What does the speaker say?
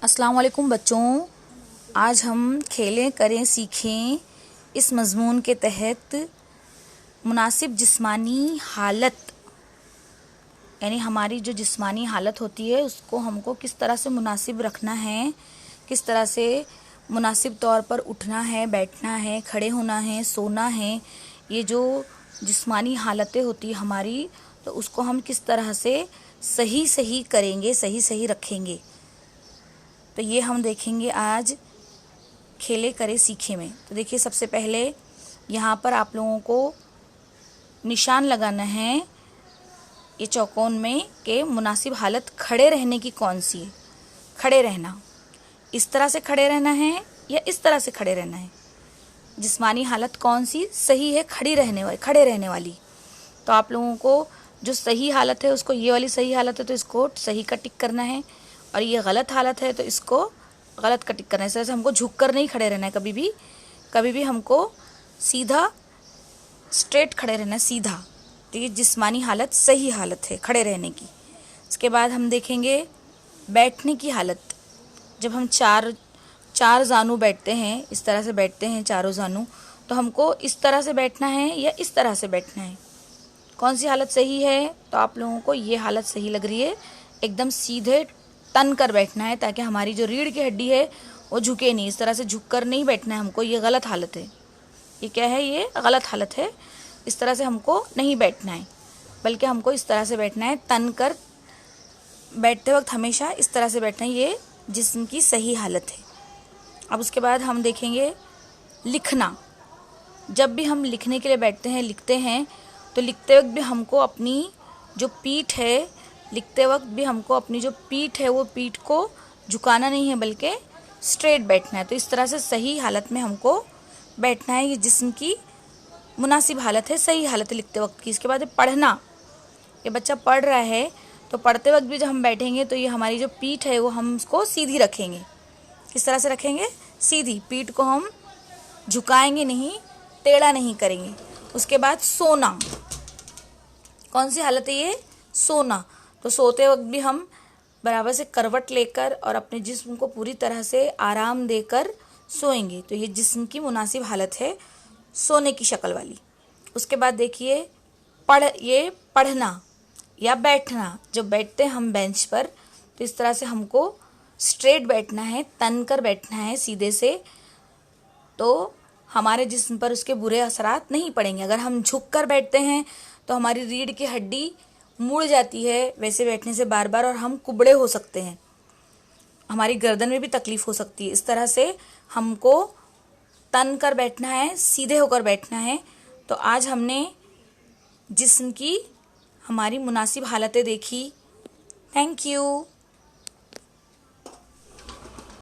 अस्सलाम वालेकुम बच्चों, आज हम खेलें करें सीखें इस मज़मून के तहत मुनासिब जिस्मानी हालत यानी हमारी जो जिस्मानी हालत होती है उसको हमको किस तरह से मुनासिब रखना है, किस तरह से मुनासिब तौर पर उठना है, बैठना है, खड़े होना है, सोना है। ये जो जिस्मानी हालतें होती है हमारी, तो उसको हम किस तरह से सही सही करेंगे, सही सही रखेंगे। तो ये हम देखेंगे आज खेले करे सीखे में। तो देखिए, सबसे पहले यहाँ पर आप लोगों को निशान लगाना है ये चौकोन में कि मुनासिब हालत खड़े रहने की कौन सी है। खड़े रहना, इस तरह से खड़े रहना है या इस तरह से खड़े रहना है। जिस्मानी हालत कौन सी सही है खड़े रहने वाली। तो आप लोगों को जो सही हालत है उसको, ये वाली सही हालत है तो इसको सही का टिक करना है, और ये गलत हालत है तो इसको गलत का टिक करना है। इस तरह से हमको झुककर नहीं खड़े रहना है, कभी भी हमको सीधा स्ट्रेट खड़े रहना है, सीधा। तो ये जिस्मानी हालत सही हालत है खड़े रहने की। इसके बाद हम देखेंगे बैठने की हालत। जब हम चार जानू बैठते हैं, इस तरह से बैठते हैं चारों जानू, तो हमको इस तरह से बैठना है या इस तरह से बैठना है। कौन सी हालत सही है? तो आप लोगों को ये हालत सही लग रही है, एकदम सीधे तन कर बैठना है ताकि हमारी जो रीढ़ की हड्डी है वो झुके नहीं। इस तरह से झुककर नहीं बैठना है हमको, ये गलत हालत है। ये क्या है? ये गलत हालत है। इस तरह से हमको नहीं बैठना है, बल्कि हमको इस तरह से बैठना है, तन कर। बैठते वक्त हमेशा इस तरह से बैठना है, ये जिस्म की सही हालत है। अब उसके बाद हम देखेंगे लिखना। जब भी हम लिखने के लिए बैठते हैं, लिखते हैं, तो लिखते वक्त भी हमको अपनी जो पीठ है, लिखते वक्त भी हमको अपनी जो पीठ है वो पीठ को झुकाना नहीं है, बल्कि स्ट्रेट बैठना है। तो इस तरह से सही हालत में हमको बैठना है। ये जिस्म की मुनासिब हालत है, सही हालत है लिखते वक्त की। इसके बाद पढ़ना। ये बच्चा पढ़ रहा है तो पढ़ते वक्त भी जब हम बैठेंगे तो ये हमारी जो पीठ है वो हम उसको सीधी रखेंगे। किस तरह से रखेंगे? सीधी। पीठ को हम झुकाएंगे नहीं, टेढ़ा नहीं करेंगे। उसके बाद सोना। कौन सी हालत है ये? सोना। तो सोते वक्त भी हम बराबर से करवट लेकर और अपने जिस्म को पूरी तरह से आराम देकर सोएंगे। तो ये जिस्म की मुनासिब हालत है, सोने की शक्ल वाली। उसके बाद देखिए ये पढ़ना या बैठना। जब बैठते हैं हम बेंच पर, तो इस तरह से हमको स्ट्रेट बैठना है, तन कर बैठना है सीधे से, तो हमारे जिस्म पर उसके बुरे असरात नहीं पड़ेंगे। अगर हम झुक कर बैठते हैं तो हमारी रीढ़ की हड्डी मुड़ जाती है वैसे बैठने से बार बार, और हम कुबड़े हो सकते हैं, हमारी गर्दन में भी तकलीफ हो सकती है। इस तरह से हमको तन कर बैठना है, सीधे होकर बैठना है। तो आज हमने जिस्म की हमारी मुनासिब हालतें देखी। Thank you.